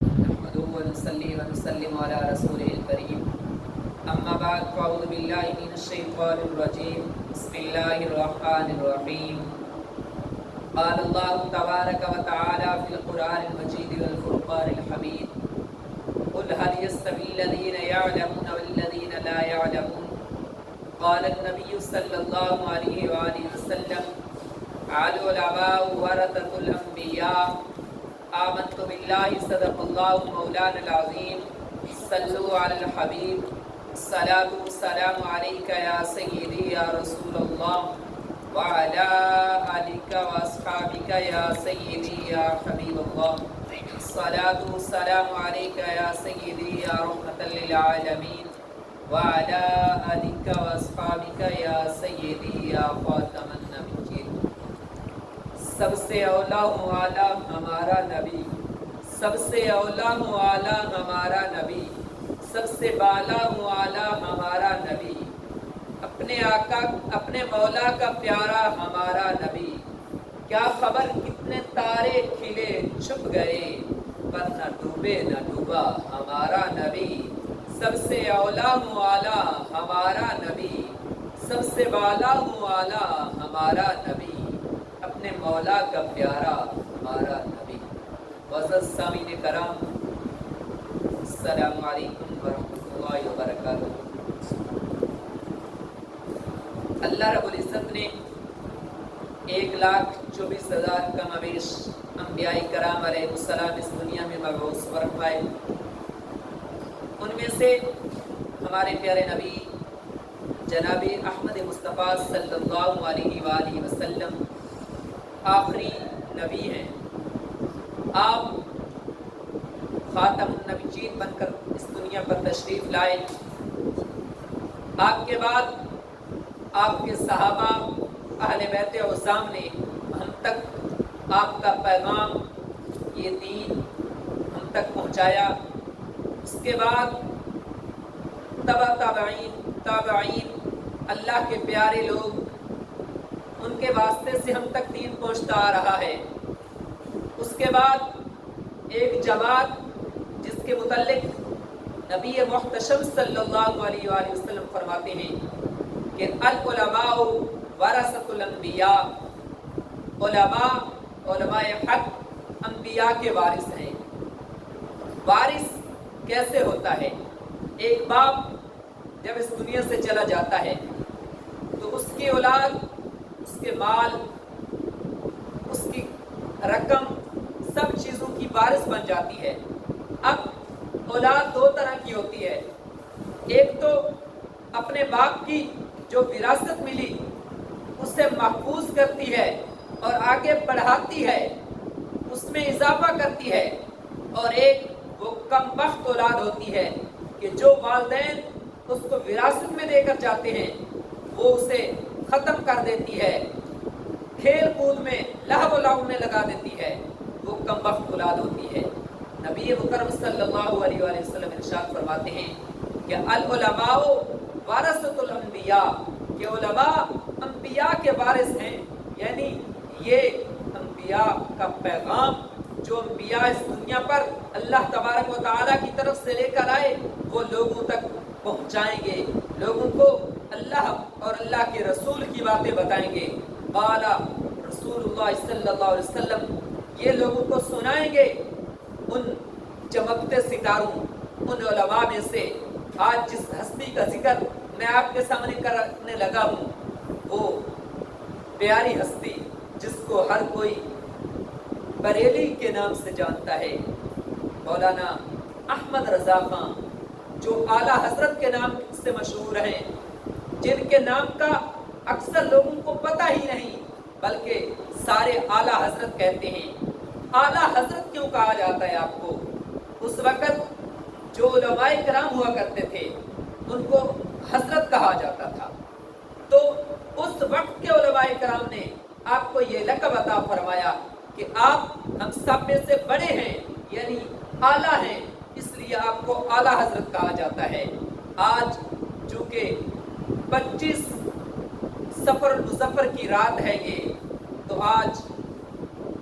نحمده ونصلي ونسلم على رسوله الكريم أما بعد فأعوذ بالله من الشيطان الرجيم بسم الله الرحمن الرحيم قال الله تبارك وتعالى في القرآن المجيد والفرقان الحميد قل هل يستوي الذين يعلمون والذين لا يعلمون قال النبي صلى الله عليه وآله وسلم العلماء ورثة الأنبياء آمنت بالله صدق الله مولانا العظيم صلوا على الحبيب الصلاة والسلام عليك يا سيدي يا رسول الله وعلى آلك وأصحابك يا سيدي يا حبيب الله الصلاة والسلام عليك يا سيدي يا رحمة للعالمين وعلى آلك وأصحابك يا سيدي يا خاتم النبيين سب سے اولا والا ہمارا نبی، سب سے اولا والا ہمارا نبی، سب سے بالا والا ہمارا نبی، اپنے آقا اپنے مولا کا پیارا ہمارا نبی، کیا خبر کتنے تارے کھلے چھپ گئے پر نہ ڈوبے نہ ڈوبا ہمارا نبی، سب سے اولا والا ہمارا نبی، سب سے بالا والا ہمارا نبی، اپنے مولا کا پیارا ہمارا نبی۔ معزز سامعین کرام، السلام علیکم ورحمۃ اللہ وبرکاتہ۔ اللہ رب العزت نے 1,24,000 کم بیش انبیاء کرام علیہ السلام اس دنیا میں مبعوث فرمائے۔ ان میں سے ہمارے پیارے نبی جناب احمد مصطفیٰ صلی اللہ علیہ وآلہ وسلم آخری نبی ہیں۔ آپ خاتم النبیین بن کر اس دنیا پر تشریف لائے۔ آپ کے بعد آپ کے صحابہ اہل بیت عظام نے ہم تک آپ کا پیغام، یہ دین ہم تک پہنچایا۔ اس کے بعد تابعین اللہ کے پیارے لوگ، ان کے واسطے سے ہم تک دین پہنچتا آ رہا ہے۔ اس کے بعد ایک جماعت جس کے متعلق نبی محتشم صلی اللہ علیہ وآلہ وسلم فرماتے ہیں کہ العلماء ورثۃ الانبیاء، علماء حق انبیاء کے وارث ہیں۔ وارث کیسے ہوتا ہے؟ ایک باپ جب اس دنیا سے چلا جاتا ہے تو اس کی اولاد اس کے مال، اس کی رقم، سب چیزوں کی وارث بن جاتی ہے۔ اب اولاد دو طرح کی ہوتی ہے، ایک تو اپنے باپ کی جو وراثت ملی اسے محفوظ کرتی ہے اور آگے بڑھاتی ہے، اس میں اضافہ کرتی ہے، اور ایک وہ کم بخت اولاد ہوتی ہے کہ جو والدین اس کو وراثت میں دے کر جاتے ہیں وہ اسے ختم کر دیتی ہے، کھیل کود میں لہو و لعب میں لگا دیتی ہے، وہ کم بخت اولاد ہوتی ہے۔ نبی مکرم صلی اللہ علیہ وآلہ وسلم ارشاد فرماتے ہیں کہ العلماء ورثۃ الانبیاء، کہ علماء انبیاء کے وارث ہیں، یعنی یہ انبیاء کا پیغام جو انبیاء اس دنیا پر اللہ تبارک و تعالیٰ کی طرف سے لے کر آئے وہ لوگوں تک پہنچائیں گے، لوگوں کو اللہ اور اللہ کے رسول کی باتیں بتائیں گے۔ قال رسول اللہ صلی اللہ علیہ وسلم، یہ لوگوں کو سنائیں گے ان چمکتے ستاروں، ان علماء میں سے آج جس ہستی کا ذکر میں آپ کے سامنے کرنے لگا ہوں، وہ پیاری ہستی جس کو ہر کوئی بریلی کے نام سے جانتا ہے، مولانا احمد رضا خان، جو اعلیٰ حضرت کے نام سے مشہور ہیں، جن کے نام کا اکثر لوگوں کو پتہ ہی نہیں بلکہ سارے اعلیٰ حضرت کہتے ہیں۔ اعلیٰ حضرت کیوں کہا جاتا ہے آپ کو؟ اس وقت جو علماء کرام ہوا کرتے تھے ان کو حضرت کہا جاتا تھا، تو اس وقت کے علماء کرام نے آپ کو یہ لقب عطا فرمایا کہ آپ ہم سب میں سے بڑے ہیں، یعنی اعلیٰ ہیں، اس لیے آپ کو اعلیٰ حضرت کہا جاتا ہے۔ آج چونکہ 25 سفر المظفر کی رات ہے یہ، تو آج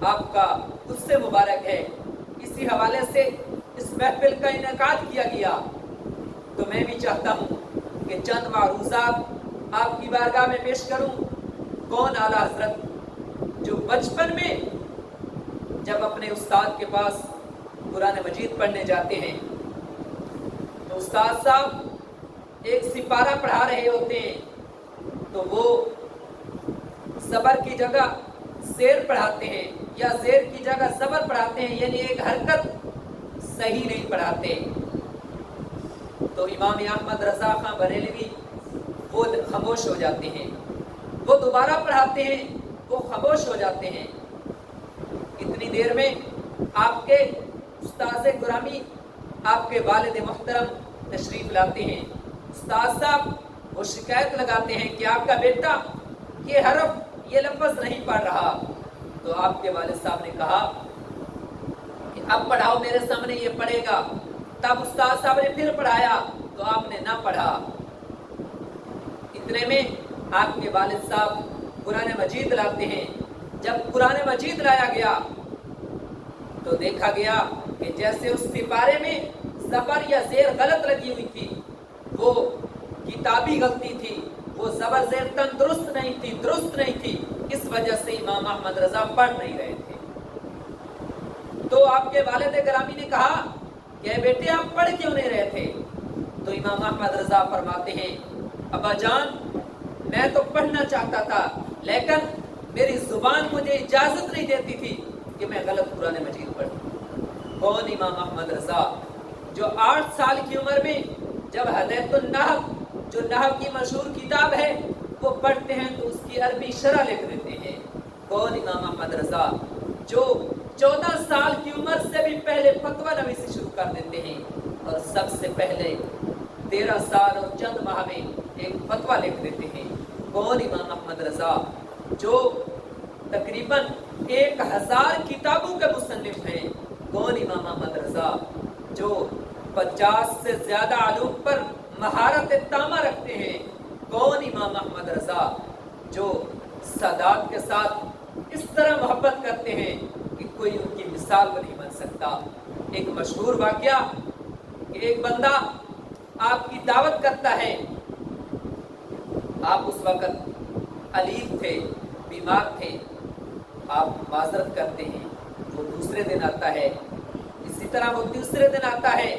آپ کا اس سے مبارک ہے۔ اسی حوالے سے اس महफिल का इनेकाद किया गया, तो मैं भी चाहता हूँ कि चंद मारूज़ात आपकी बारगाह में पेश करूँ। कौन आला हजरत जो बचपन में जब अपने उस्ताद के पास कुरान मजीद पढ़ने जाते हैं तो उस्ताद साहब एक सिपारा पढ़ा रहे होते हैं, तो वो ज़बर की जगह ज़ेर पढ़ाते हैं या ज़ेर की जगह ज़बर पढ़ाते हैं, यानी एक हरकत सही नहीं पढ़ाते। तो इमाम अहमद रज़ा खां बरेलवी वो खामोश हो जाते हैं, वो दोबारा पढ़ाते हैं, वो खामोश हो जाते हैं। इतनी देर में आपके उस्ताद गुरामी, आपके वालिद मोहतरम तशरीफ़ लाते हैं। उस्ताद साहब वो शिकायत लगाते हैं कि आपका बेटा ये हरफ, ये लफ्ज़ नहीं पढ़ रहा। तो आपके वालिद साहब ने कहा कि अब पढ़ाओ मेरे सामने, ये पढ़ेगा। तब उस्ताद साहब ने फिर पढ़ाया तो आपने ना पढ़ा। इतने में आपके वालिद साहब कुरान मजीद लाते हैं। जब कुरान मजीद लाया गया तो देखा गया कि जैसे उस सिपारे में ज़बर या ज़ेर गलत लगी हुई थी, वो किताबी गलती थी, वो ज़बर ज़ेर तंदुरुस्त नहीं थी, दुरुस्त नहीं थी। इस वजह से इमाम अहमद रज़ा पढ़ नहीं रहे थे। तो आपके वालिद गिरामी ने कहा कि बेटे आप पढ़ क्यों नहीं रहे थे? तो इमाम अहमद रज़ा फरमाते हैं, अब्बा जान मैं तो पढ़ना चाहता था, लेकिन मेरी ज़ुबान मुझे इजाज़त नहीं देती थी कि मैं गलत कुरान मजीद पढ़ूं। कौन? इमाम अहमद रज़ा, जो 8 साल की उम्र में जब हदायतुन नहव, जो नहव की मशहूर किताब है, वो पढ़ते हैं तो उसकी अरबी शरह लिख देते हैं। कौन? इमाम अहमद रज़ा, जो 14 साल की उम्र से भी पहले फतवा नवीसी शुरू कर देते हैं और सबसे पहले 13 साल और चंद माह में एक फतवा लिख देते हैं। कौन? इमाम अहमद रज़ा, जो तकरीबन 1000 किताबों के मुसन्निफ हैं। कौन? इमाम अहमद रज़ा, जो 50 से ज़्यादा अलूम पर महारत तामा रखते हैं। कौन? इमाम अहमद रज़ा, जो सादात के साथ इस तरह मोहब्बत करते हैं कि कोई उनकी मिसाल भी नहीं बन सकता। एक मशहूर वाक़या कि एक बंदा आपकी दावत करता है, आप उस वक़्त अलील थे, बीमार थे, आप माजरत करते हैं, वो दूसरे दिन आता है। इसी तरह वो तीसरे दिन आता है।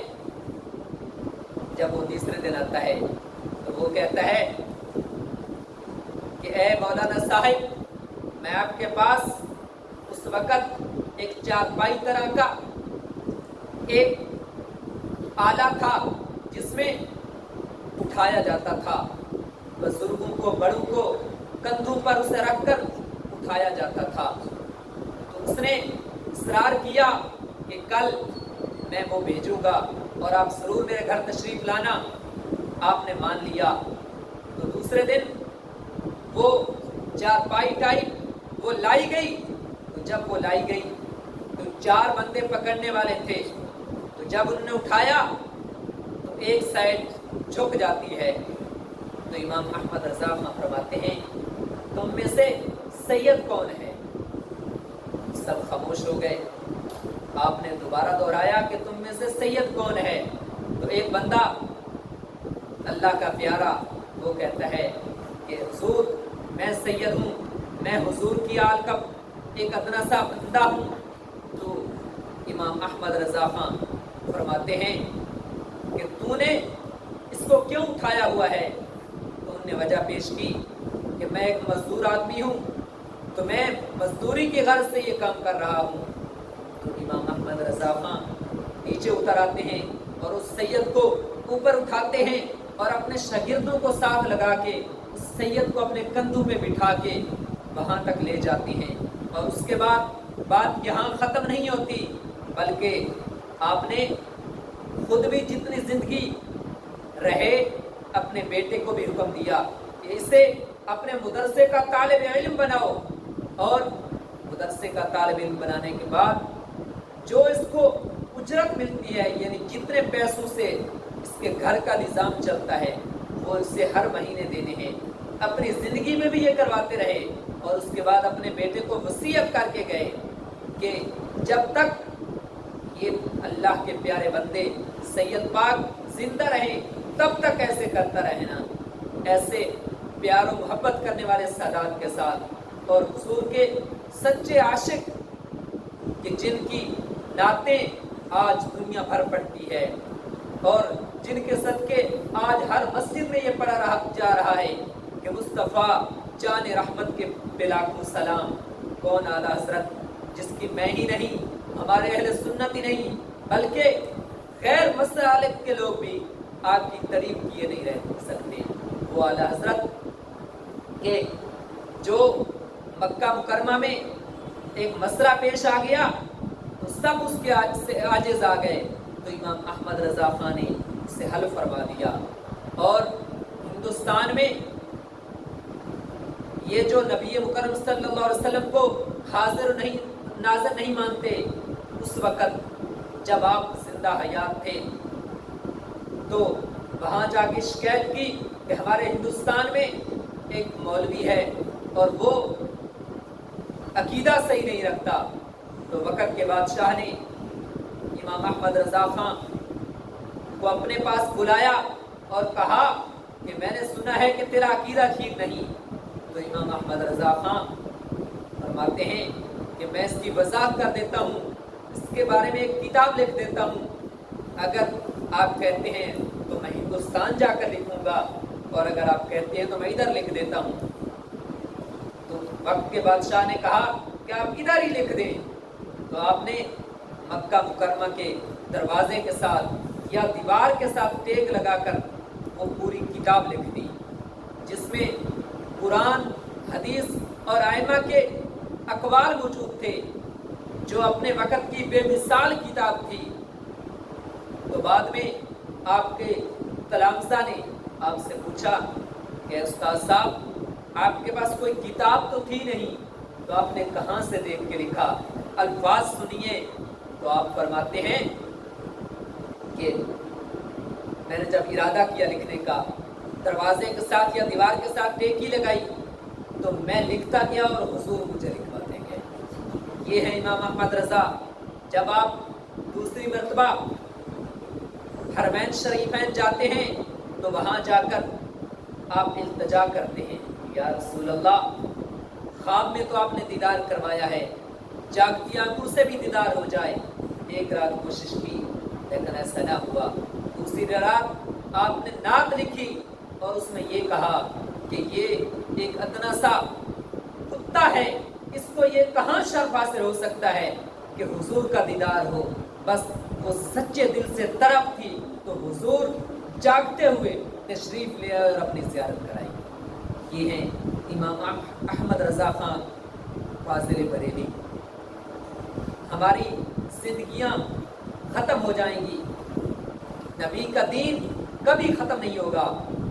जब वो तीसरे दिन आता है तो वो कहता है कि ए मौलाना साहिब, मैं आपके पास उस वक़्त एक चारपाई तरह का एक आला था जिसमें उठाया जाता था, बुजुर्गों को, बड़ों को कंधों पर उसे रखकर उठाया जाता था। तो उसने इसरार किया कि कल मैं वो भेजूंगा और आप ज़रूर मेरे घर तशरीफ़ लाना। आपने मान लिया। तो दूसरे दिन वो चारपाई टाइप वो लाई गई। तो जब वो लाई गई तो 4 बंदे पकड़ने वाले थे। तो जब उन्होंने उठाया तो एक साइड झुक जाती है। तो इमाम अहमद रज़ा फरमाते हैं, तुम में से सैयद कौन है? सब खामोश हो गए। आपने दोबारा दोहराया कि तुम में से सैयद कौन है? तो एक बंदा, अल्लाह का प्यारा, वो कहता है कि हुजूर मैं सैयद हूँ, मैं हुजूर की आल का एक अदना सा बंदा हूँ। तो इमाम अहमद रज़ा खान फरमाते हैं कि तूने इसको क्यों उठाया हुआ है? तो उन्होंने वजह पेश की कि मैं एक मजदूर आदमी हूँ, तो मैं मजदूरी की गर्ज से ये काम कर रहा हूँ। तो इमाम अहमद रज़ा खान नीचे उतर आते हैं और उस सैयद को ऊपर उठाते हैं और अपने शागिर्दों को साथ लगा के उस सैयद को अपने कंधों पे बिठा के वहाँ तक ले जाती हैं। और उसके बाद बात यहाँ ख़त्म नहीं होती, बल्कि आपने खुद भी जितनी ज़िंदगी रहे अपने बेटे को भी हुक्म दिया कि इसे अपने मदरसे का तालिब इल्म बनाओ। और मदरसे का तालिब इल्म बनाने के बाद जो इसको उजरत मिलती है, यानी जितने पैसों से इसके घर का निज़ाम चलता है, वो इसे हर महीने देने हैं। अपनी ज़िंदगी में भी ये करवाते रहे और उसके बाद अपने बेटे को वसीयत करके गए कि जब तक ये अल्लाह के प्यारे बंदे सैयद पाक जिंदा रहे तब तक ऐसे करता रहना, ऐसे प्यार और मोहब्बत करने वाले सादात के साथ और हुजूर के सच्चे आशिक कि जिनकी नातें आज दुनिया भर पढ़ती है और जिनके सदके आज हर मस्जिद में ये पढ़ा जा रहा है कि मुस्तफ़ा जान रहमत के बिलाकुम सलाम, कौन आला हजरत जिसकी मैं ही नहीं, हमारे अहले सुन्नत ही नहीं बल्कि गैर मसलालिक के लोग भी आपकी तारीफ किए नहीं रह सकते। वो आला हजरत के जो मक्का मुकरमा में एक मसला पेश आ गया तो सब उसके से आजिज आ गए, तो इमाम अहमद रज़ा खान ने उसे हल फरमा दिया। और हिंदुस्तान में ये जो नबी मुकर्रम सल्लल्लाहु अलैहि वसल्लम को हाजिर नहीं नाज़िर नहीं मानते, उस वक़्त जब आप जिंदा हयात थे तो वहाँ जाके शिकायत की कि हमारे हिंदुस्तान में एक मौलवी है और वो अकीदा सही नहीं रखता। तो वक़्त के बादशाह ने इमाम अहमद रज़ा खान को अपने पास बुलाया और कहा कि मैंने सुना है कि तेरा अकीदा ठीक नहीं। तो इमाम अहमद रज़ा खान फरमाते हैं कि मैं इसकी वज़ाहत कर देता हूँ, इसके बारे में एक किताब लिख देता हूँ, अगर आप कहते हैं तो मैं हिंदुस्तान जाकर लिखूँगा और अगर आप कहते हैं तो मैं इधर लिख देता हूँ। तो वक्त के बादशाह ने कहा कि आप इधर ही लिख दें। तो आपने मक्का मुकरमा के दरवाजे के साथ या दीवार के साथ टेक लगाकर वो पूरी किताब लिख दी, जिसमें कुरान, हदीस और आइमा के अकवाल मौजूद थे, जो अपने वक़्त की बेमिसाल किताब थी। तो बाद में आपके तलामज़ा ने आपसे पूछा कि उस्ताद साहब आपके पास कोई किताब तो थी नहीं, तो आपने कहाँ से देख के लिखा, अल्फाज सुनिए। तो आप फरमाते हैं कि मैंने जब इरादा किया लिखने का, दरवाजे के साथ या दीवार के साथ टेकी लगाई तो मैं लिखता गया और हुजूर मुझे लिखवाते गए। ये है इमाम अहमद रज़ा। जब आप दूसरी मरतबा हरमैन शरीफैन जाते हैं तो वहाँ जाकर आप इल्तिजा करते हैं, या रसूल अल्लाह, ख्वाब में तो आपने दीदार करवाया है, जागती आंखों से भी दीदार हो जाए। एक रात कोशिश की लेकिन ऐसा ना हुआ। दूसरी रात आपने नात लिखी और उसमें ये कहा कि ये एक अदना सा कुत्ता है, इसको ये कहाँ शर्फ हासिल हो सकता है कि हुजूर का दीदार हो। बस वो सच्चे दिल से तरफ थी तो हुजूर जागते हुए तशरीफ ले आए और अपनी ज़ियारत कराई। ये हैं इमाम अहमद रज़ा खान फाज़िल बरेली। हमारी जिंदगियां ख़त्म हो जाएंगी, नबी का दीन कभी ख़त्म नहीं होगा।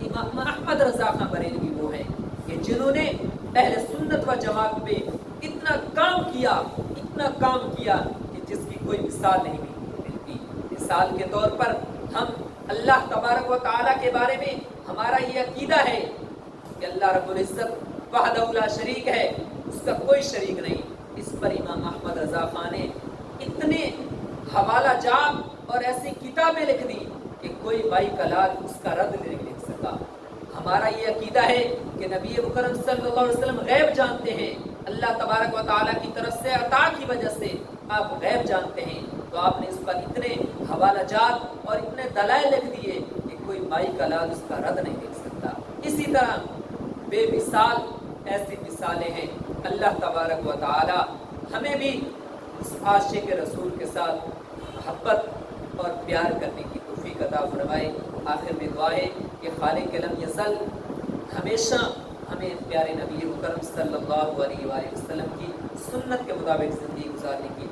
इमाम अहमद रज़ा खान बरेलवी वो हैं कि जिन्होंने अहले सुन्नत व जमात पे इतना काम किया, इतना काम किया कि जिसकी कोई मिसाल नहीं मिलती। मिसाल के तौर पर हम अल्लाह तबारक व तआला के बारे में हमारा ये अकीदा है कि अल्लाह रब्बुल इज़्ज़त वहदहु ला शरीक है, उसका कोई शरीक नहीं। इस पर इमाम अहमद रज़ा खान ने इतने हवाला जात और ऐसी किताबें लिख दी कि कोई भाई कलाल उसका रद्द नहीं लिख सका। हमारा ये अकीदा है कि नबी मुकर्रम सल्लल्लाहु अलैहि वसल्लम गैब जानते हैं, अल्लाह तबारक व तआला की तरफ से अता की वजह से आप गैब जानते हैं। तो आपने इस पर इतने हवाला जात और इतने दलाइल लिख दिए कि कोई भाई कलाल उसका रद्द नहीं लिख सकता। इसी तरह बेमिसाल ऐसी मिसालें हैं। अल्लाह तबारक व तआला हमें भी उस आशिक रसूल के साथ मोहब्बत और प्यार करने की तौफीक अता फरमाए। आखिर में दुआ है कि खालिक लम यज़ल हमेशा हमें प्यारे नबी मुकर्रम सल्लल्लाहु अलैहि वसल्लम की सुन्नत के मुताबिक ज़िंदगी गुजारने की